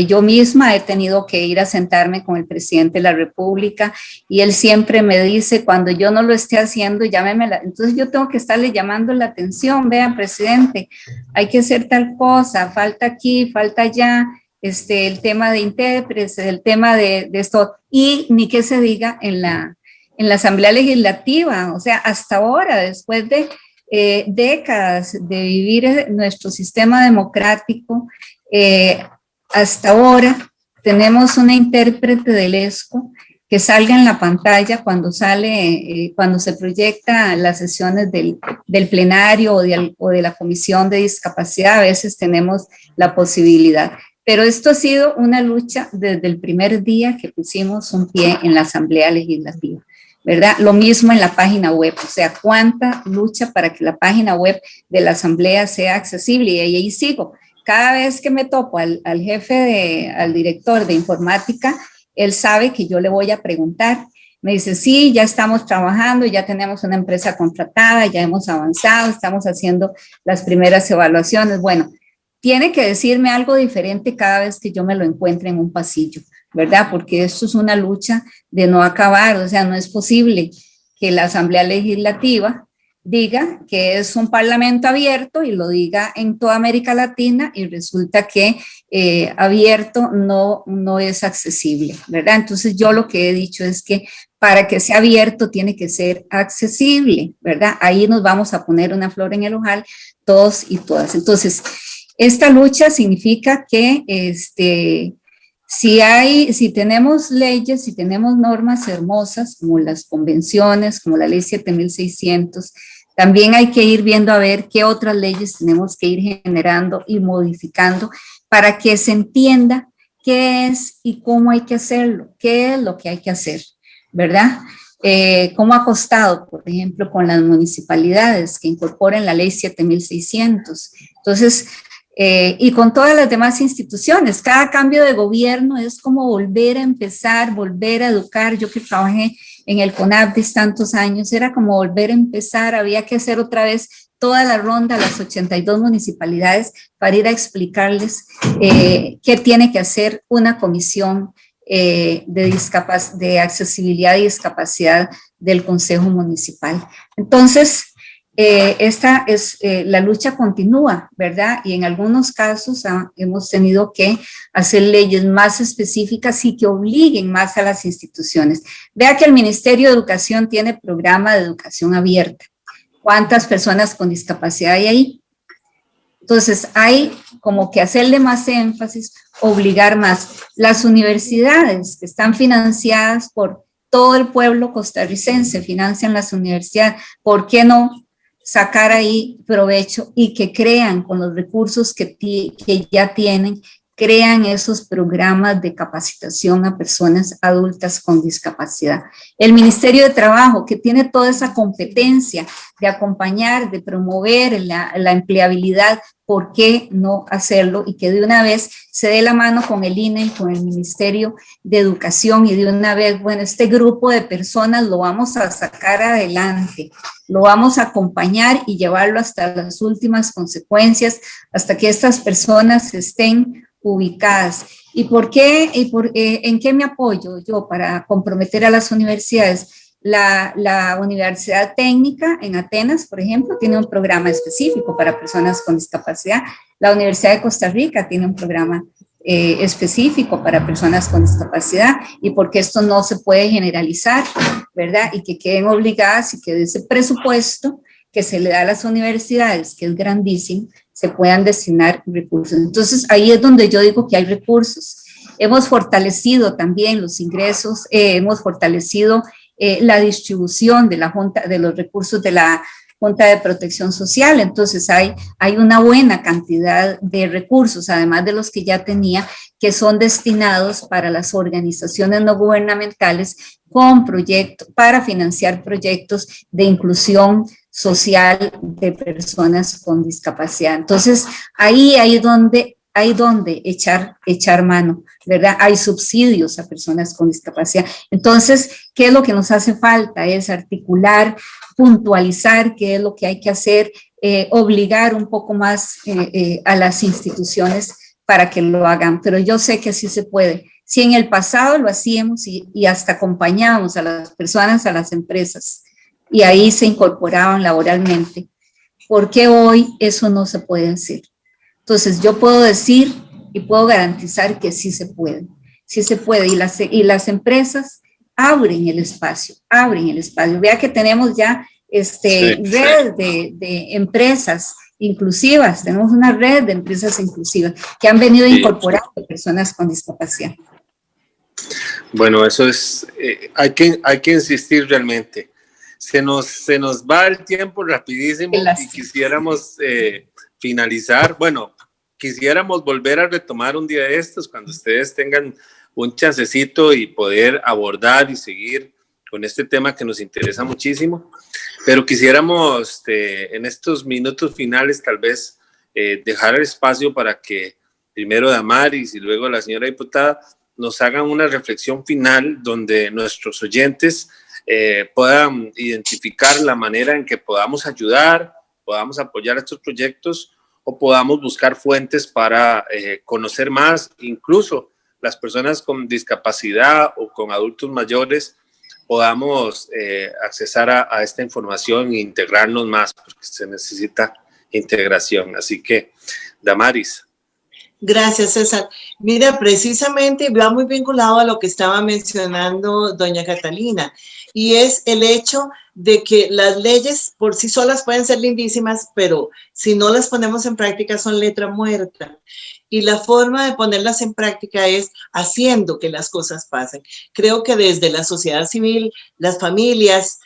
Yo misma he tenido que ir a sentarme con el presidente de la República y él siempre me dice, cuando yo no lo esté haciendo, llámeme. Entonces yo tengo que estarle llamando la atención, vean, presidente, hay que hacer tal cosa, falta aquí, falta allá, el tema de intérpretes, el tema de esto, y ni que se diga en la Asamblea Legislativa, o sea, hasta ahora, después de décadas de vivir nuestro sistema democrático, hasta ahora tenemos una intérprete del ESCO que salga en la pantalla cuando se proyecta las sesiones del plenario o de la Comisión de Discapacidad. A veces tenemos la posibilidad. Pero esto ha sido una lucha desde el primer día que pusimos un pie en la Asamblea Legislativa, ¿verdad? Lo mismo en la página web, o sea, cuánta lucha para que la página web de la Asamblea sea accesible, y ahí sigo. Cada vez que me topo al director de informática, él sabe que yo le voy a preguntar. Me dice, sí, ya estamos trabajando, ya tenemos una empresa contratada, ya hemos avanzado, estamos haciendo las primeras evaluaciones. Bueno, tiene que decirme algo diferente cada vez que yo me lo encuentre en un pasillo, ¿verdad? Porque esto es una lucha de no acabar, o sea, no es posible que la Asamblea Legislativa diga que es un parlamento abierto y lo diga en toda América Latina y resulta que abierto no es accesible, ¿verdad? Entonces yo lo que he dicho es que para que sea abierto tiene que ser accesible, ¿verdad? Ahí nos vamos a poner una flor en el ojal todos y todas. Entonces, esta lucha significa que si tenemos leyes, si tenemos normas hermosas como las convenciones, como la ley 7600, también hay que ir viendo a ver qué otras leyes tenemos que ir generando y modificando para que se entienda qué es y cómo hay que hacerlo, qué es lo que hay que hacer, ¿verdad? ¿Cómo ha costado, por ejemplo, con las municipalidades que incorporen la ley 7600? Entonces, y con todas las demás instituciones, cada cambio de gobierno es como volver a empezar, volver a educar. Yo que trabajé en el CONADIS tantos años, era como volver a empezar, había que hacer otra vez toda la ronda a las 82 municipalidades para ir a explicarles qué tiene que hacer una comisión de accesibilidad y discapacidad del Consejo Municipal. Entonces, la lucha continúa, ¿verdad? Y en algunos casos hemos tenido que hacer leyes más específicas y que obliguen más a las instituciones. Vea que el Ministerio de Educación tiene programa de educación abierta. ¿Cuántas personas con discapacidad hay ahí? Entonces, hay como que hacerle más énfasis, obligar más. Las universidades que están financiadas por todo el pueblo costarricense, financian las universidades, ¿por qué no sacar ahí provecho y que crean con los recursos que ya tienen, crean esos programas de capacitación a personas adultas con discapacidad? El Ministerio de Trabajo, que tiene toda esa competencia de acompañar, de promover la empleabilidad, ¿por qué no hacerlo? Y que de una vez se dé la mano con el INE, con el Ministerio de Educación y de una vez, bueno, este grupo de personas lo vamos a sacar adelante, lo vamos a acompañar y llevarlo hasta las últimas consecuencias, hasta que estas personas estén ubicadas. ¿Y por qué? ¿En qué me apoyo yo para comprometer a las universidades? La Universidad Técnica en Atenas, por ejemplo, tiene un programa específico para personas con discapacidad. La Universidad de Costa Rica tiene un programa específico para personas con discapacidad, y porque esto no se puede generalizar, ¿verdad? Y que queden obligadas y que de ese presupuesto que se le da a las universidades, que es grandísimo, se puedan destinar recursos. Entonces, ahí es donde yo digo que hay recursos. Hemos fortalecido también los ingresos, hemos fortalecido la distribución de la Junta, de los recursos de la Junta de Protección Social. Entonces hay una buena cantidad de recursos, además de los que ya tenía, que son destinados para las organizaciones no gubernamentales con proyectos, para financiar proyectos de inclusión social de personas con discapacidad. Entonces, ahí hay donde echar mano, ¿verdad? Hay subsidios a personas con discapacidad. Entonces, ¿qué es lo que nos hace falta? Es articular, puntualizar qué es lo que hay que hacer, obligar un poco más a las instituciones para que lo hagan. Pero yo sé que sí se puede. Si en el pasado lo hacíamos y hasta acompañábamos a las personas, a las empresas, y ahí se incorporaban laboralmente, ¿por qué hoy eso no se puede hacer? Entonces, yo puedo decir y puedo garantizar que sí se puede, y las empresas abren el espacio. Vea que tenemos ya redes de empresas inclusivas, tenemos una red de empresas inclusivas que han venido incorporando personas con discapacidad. Bueno, eso es, hay que insistir realmente. Se nos va el tiempo rapidísimo y quisiéramos finalizar. Bueno, quisiéramos volver a retomar un día de estos cuando ustedes tengan un chancecito y poder abordar y seguir con este tema que nos interesa muchísimo, pero quisiéramos en estos minutos finales tal vez dejar el espacio para que primero Damaris y luego la señora diputada nos hagan una reflexión final donde nuestros oyentes puedan identificar la manera en que podamos ayudar, podamos apoyar estos proyectos o podamos buscar fuentes para conocer más, incluso las personas con discapacidad o con adultos mayores podamos accesar a esta información e integrarnos más, porque se necesita integración. Así que, Damaris. Gracias, César. Mira, precisamente va muy vinculado a lo que estaba mencionando doña Catalina, y es el hecho de que las leyes por sí solas pueden ser lindísimas, pero si no las ponemos en práctica son letra muerta. Y la forma de ponerlas en práctica es haciendo que las cosas pasen. Creo que desde la sociedad civil, las familias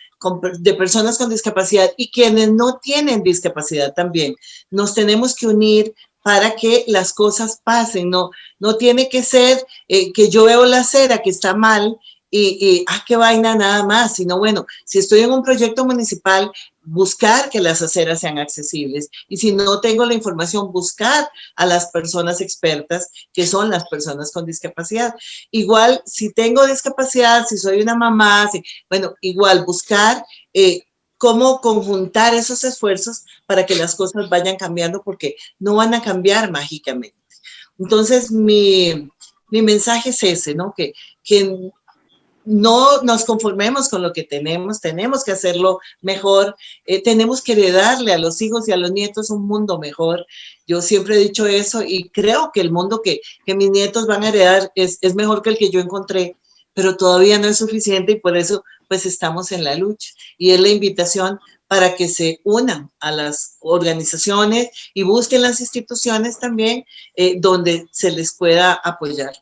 de personas con discapacidad y quienes no tienen discapacidad también, nos tenemos que unir para que las cosas pasen. No tiene que ser que yo veo la acera que está mal y qué vaina nada más, sino bueno, si estoy en un proyecto municipal, buscar que las aceras sean accesibles, y si no tengo la información, buscar a las personas expertas que son las personas con discapacidad. Igual, si tengo discapacidad, si soy una mamá, bueno, igual buscar cómo conjuntar esos esfuerzos para que las cosas vayan cambiando, porque no van a cambiar mágicamente. Entonces, mi mensaje es ese, ¿no? Que no nos conformemos con lo que tenemos que hacerlo mejor, tenemos que heredarle a los hijos y a los nietos un mundo mejor. Yo siempre he dicho eso y creo que el mundo que mis nietos van a heredar es mejor que el que yo encontré, pero todavía no es suficiente, y por eso pues estamos en la lucha, y es la invitación para que se unan a las organizaciones y busquen las instituciones también donde se les pueda apoyar.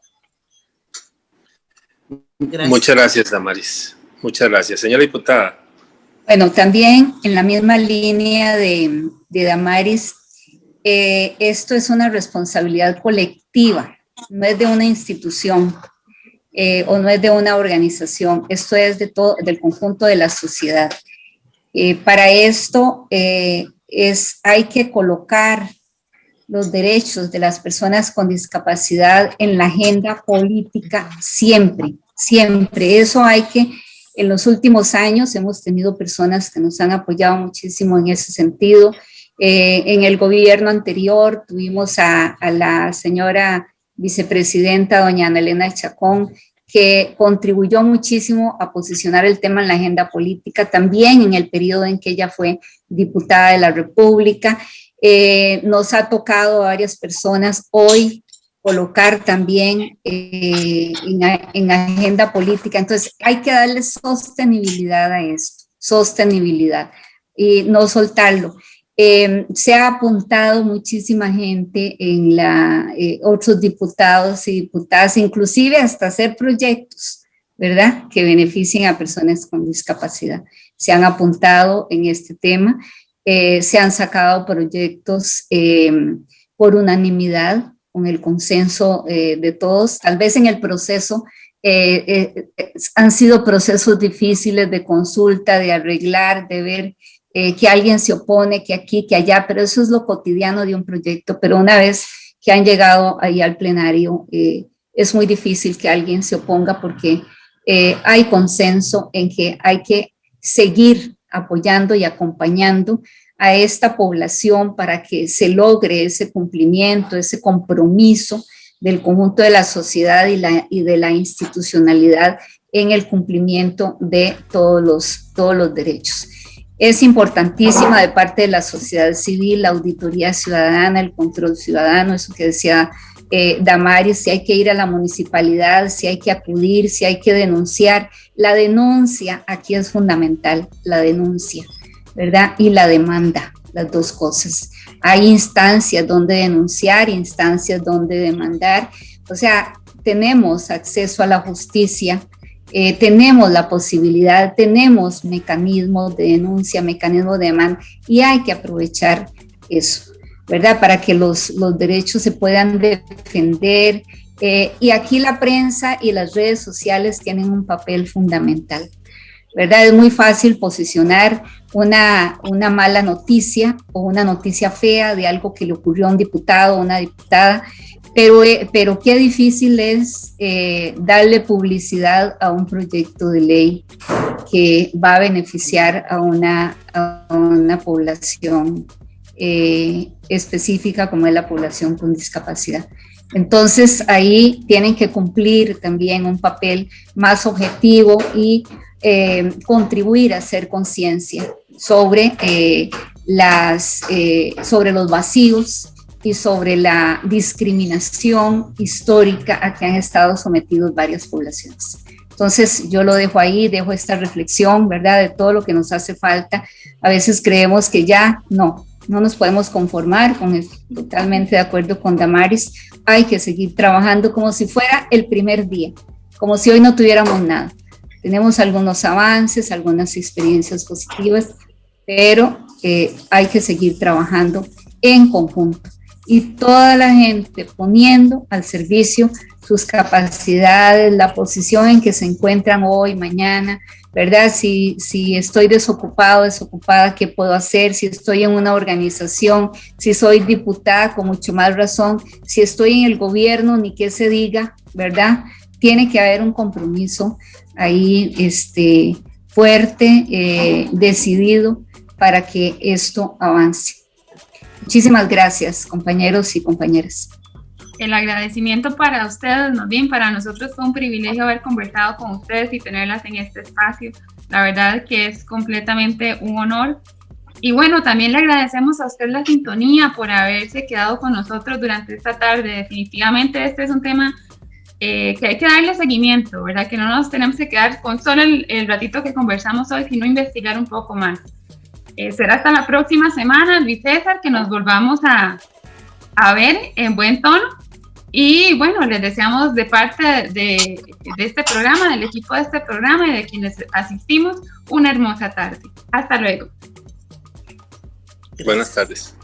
Gracias. Muchas gracias, Damaris. Muchas gracias. Señora diputada. Bueno, también en la misma línea de Damaris, esto es una responsabilidad colectiva, no es de una institución o no es de una organización, esto es del conjunto de la sociedad. Para esto hay que colocar los derechos de las personas con discapacidad en la agenda política siempre. Eso hay que, en los últimos años hemos tenido personas que nos han apoyado muchísimo en ese sentido. En el gobierno anterior tuvimos a la señora vicepresidenta, doña Ana Elena Chacón, que contribuyó muchísimo a posicionar el tema en la agenda política, también en el periodo en que ella fue diputada de la República. Nos ha tocado a varias personas hoy colocar también en agenda política. Entonces hay que darle sostenibilidad a esto, y no soltarlo. Se ha apuntado muchísima gente otros diputados y diputadas, inclusive hasta hacer proyectos ¿verdad?, que beneficien a personas con discapacidad. Se han apuntado en este tema, se han sacado proyectos por unanimidad, con el consenso de todos. Tal vez en el proceso han sido procesos difíciles de consulta, de arreglar, de ver que alguien se opone, que aquí, que allá, pero eso es lo cotidiano de un proyecto. Pero una vez que han llegado ahí al plenario, es muy difícil que alguien se oponga porque hay consenso en que hay que seguir apoyando y acompañando a esta población para que se logre ese cumplimiento, ese compromiso del conjunto de la sociedad y de la institucionalidad en el cumplimiento de todos los derechos. Es importantísima de parte de la sociedad civil, la auditoría ciudadana, el control ciudadano, eso que decía Damaris, si hay que ir a la municipalidad, si hay que acudir, si hay que denunciar. La denuncia aquí es fundamental, la denuncia, ¿verdad? Y la demanda, las dos cosas. Hay instancias donde denunciar, instancias donde demandar. O sea, tenemos acceso a la justicia, tenemos la posibilidad, tenemos mecanismos de denuncia, mecanismos de demanda, y hay que aprovechar eso, ¿verdad? Para que los derechos se puedan defender. Y aquí la prensa y las redes sociales tienen un papel fundamental, ¿verdad? Es muy fácil posicionar una mala noticia o una noticia fea de algo que le ocurrió a un diputado o una diputada, pero qué difícil es darle publicidad a un proyecto de ley que va a beneficiar a una población específica como es la población con discapacidad. Entonces ahí tienen que cumplir también un papel más objetivo y contribuir a hacer conciencia sobre los vacíos y sobre la discriminación histórica a que han estado sometidos varias poblaciones. Entonces yo lo dejo ahí, dejo esta reflexión, ¿verdad?, de todo lo que nos hace falta. A veces creemos que ya no nos podemos conformar, totalmente de acuerdo con Damaris. Hay que seguir trabajando como si fuera el primer día, como si hoy no tuviéramos nada. Tenemos algunos avances, algunas experiencias positivas, pero hay que seguir trabajando en conjunto y toda la gente poniendo al servicio sus capacidades, la posición en que se encuentran hoy, mañana, ¿verdad? Si estoy desocupado, desocupada, ¿qué puedo hacer? Si estoy en una organización, si soy diputada, con mucho más razón, si estoy en el gobierno, ni qué se diga, ¿verdad? Tiene que haber un compromiso ahí fuerte, decidido, para que esto avance. Muchísimas gracias, compañeros y compañeras. El agradecimiento para ustedes, más bien para nosotros fue un privilegio haber conversado con ustedes y tenerlas en este espacio. La verdad que es completamente un honor. Y bueno, también le agradecemos a usted la sintonía por haberse quedado con nosotros durante esta tarde. Definitivamente este es un tema que hay que darle seguimiento, ¿verdad? Que no nos tenemos que quedar con solo el ratito que conversamos hoy, sino investigar un poco más. Será hasta la próxima semana, Luis César, que nos volvamos a ver en buen tono. Y bueno, les deseamos de parte de este programa, del equipo de este programa y de quienes asistimos, una hermosa tarde. Hasta luego. Buenas tardes.